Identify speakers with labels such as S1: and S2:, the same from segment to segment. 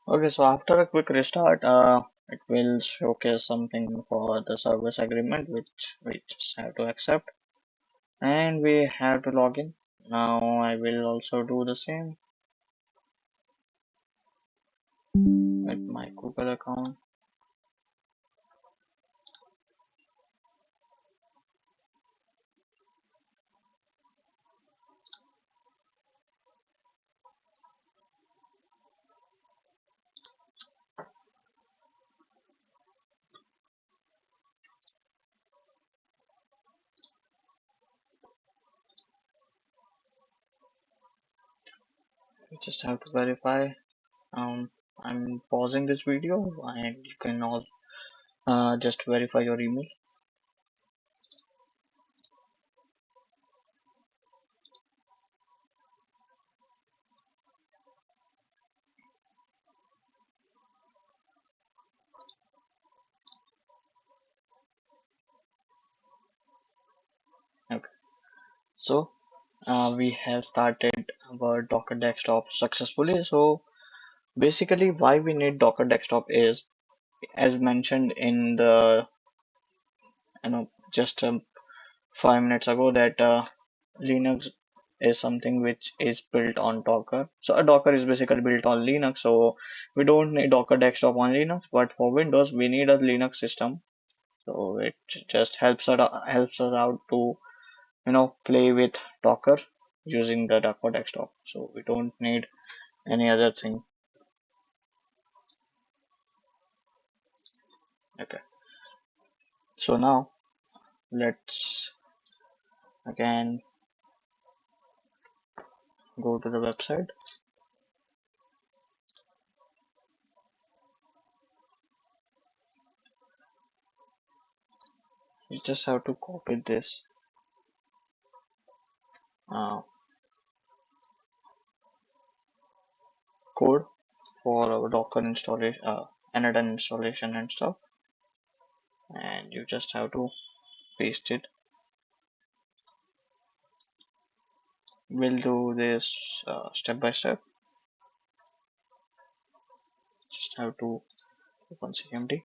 S1: Okay, so after a quick restart, it will showcase something for the service agreement, which we just have to accept, and we have to log in. Now I will also do the same with my Google account. We just have to verify. Um, I'm pausing this video, and you can all just verify your email. Okay, so we have started our Docker desktop successfully. So basically, why we need Docker desktop is, as mentioned in the just 5 minutes ago, that Linux is something which is built on Docker. So a Docker is basically built on Linux. So we don't need Docker desktop on Linux, but for Windows we need a Linux system. So it just helps us out to play with Docker using the Docker desktop. So we don't need any other thing. Okay. So now let's again go to the website. You just have to copy this uh, code for our Docker installation, n8n installation and stuff, and you just have to paste it. We'll do this step by step. Just have to open CMD.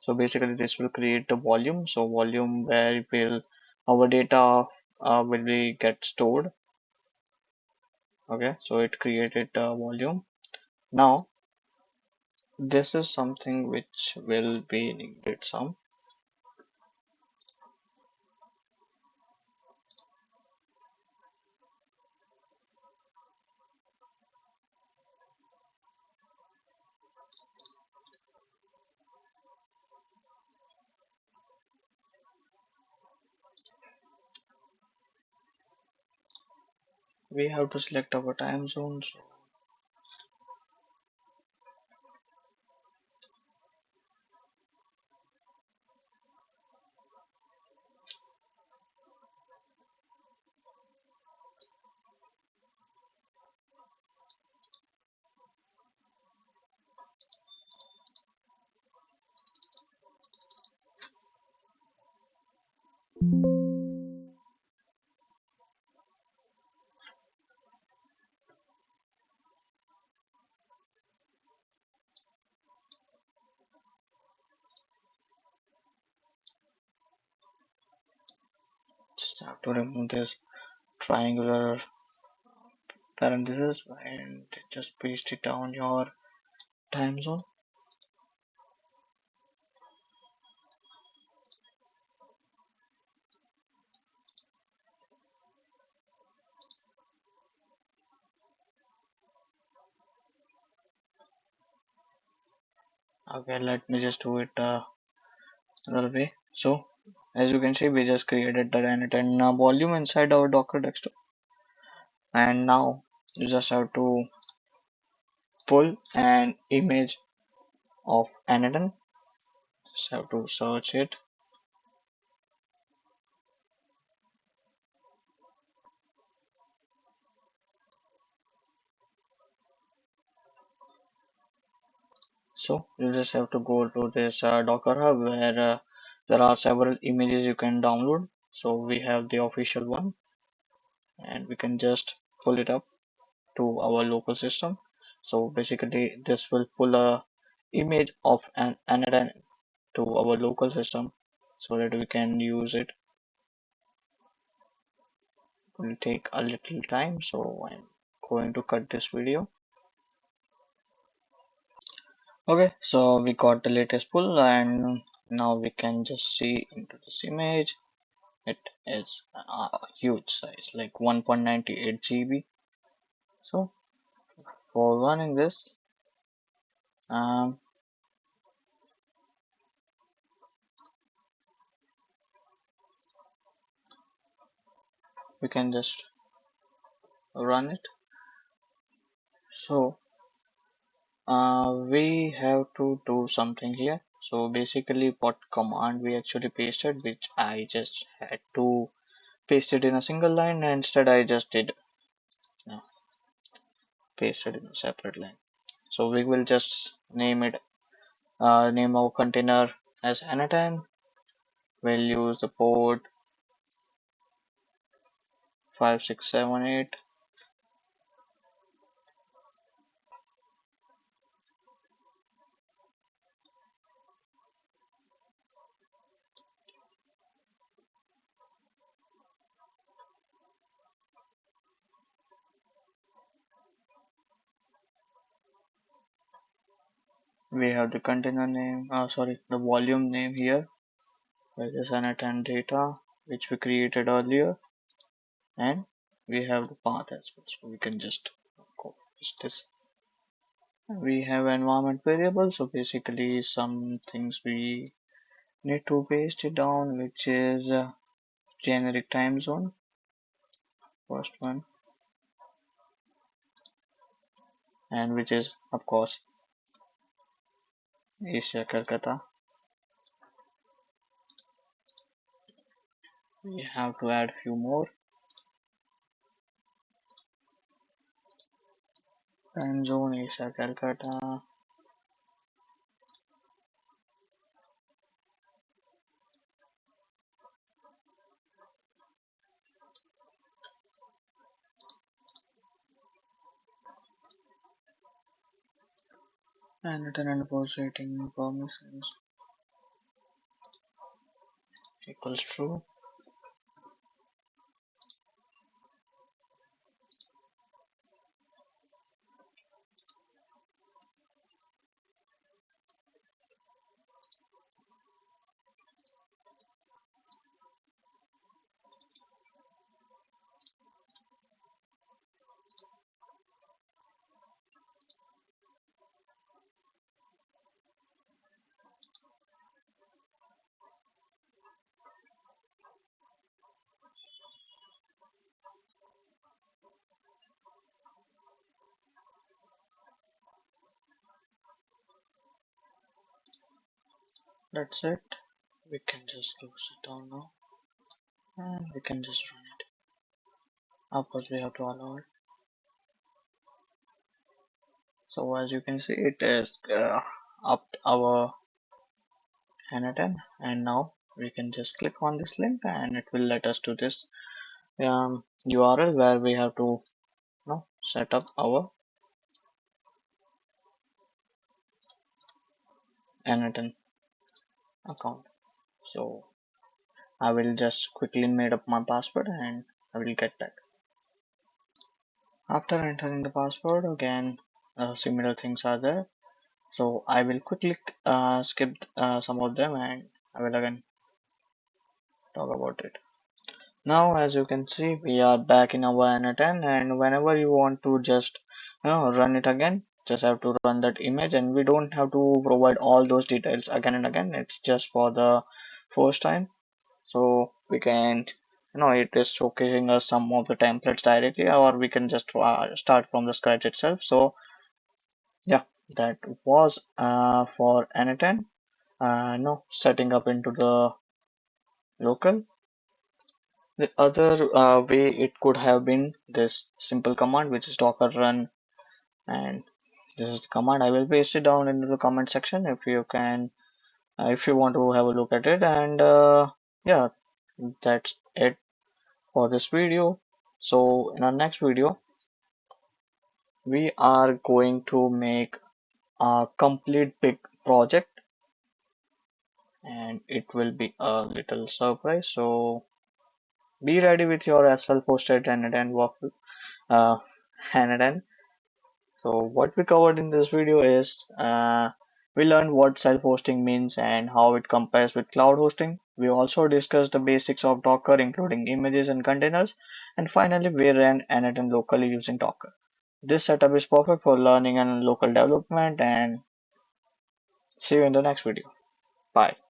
S1: So basically, this will create the volume. So volume where will our data will be get stored. Okay, so it created the volume. Now this is something which will be needed some. We have to select our time zone. So just have to remove this triangular parenthesis and just paste it down your time zone. Okay, let me just do it another way. So as you can see, we just created the n8n volume inside our Docker desktop, and now you just have to pull an image of n8n. Just have to search it. So you just have to go to this Docker Hub where there are several images you can download. So we have the official one, and we can just pull it up to our local system. So basically this will pull a image of an n8n to our local system so that we can use it. It will take a little time, so I'm going to cut this video. Okay, so we got the latest pull and now we can just see into this image. It is a huge size, like 1.98 GB. So for running this, um, we can just run it. So we have to do something here. So basically what command we actually pasted, which I just had to paste it in a single line, and instead I just did uh, paste it in a separate line. So we will just name our container as n8n. We'll use the port 5678. We have the container name, sorry, the volume name here, which is n8n data, which we created earlier, and we have the path as well. So we can just copy this. We have environment variable, so basically some things we need to paste it down, which is generic time zone, first one, and which is of course Asia Calcutta. We have to add few more. Time zone Asia Calcutta. And return and post rating permissions equals true. That's it. We can just close it down now and we can just run it. Of course, we have to allow it. So as you can see, it is up our n8n, and now we can just click on this link and it will let us to this URL where we have to set up our n8n account. So I will just quickly made up my password and I will get back. After entering the password again, similar things are there. So I will quickly skip some of them and I will again talk about it. Now as you can see, we are back in our n8n, and whenever you want to just run it again, just have to run that image, and we don't have to provide all those details again and again. It's just for the first time, so we can it is showcasing us some of the templates directly, or we can just start from the scratch itself. So yeah, that was for n8n no setting up into the local. The other way it could have been this simple command, which is docker run, and this is the command. I will paste it down into the comment section if you can, if you want to have a look at it. And yeah, that's it for this video. So in our next video, we are going to make a complete big project, and it will be a little surprise. So be ready with your self-hosted n8n work, uh, n8n. So what we covered in this video is we learned what self-hosting means and how it compares with cloud hosting. We also discussed the basics of Docker, including images and containers. And finally, we ran n8n locally using Docker. This setup is perfect for learning and local development. And see you in the next video. Bye.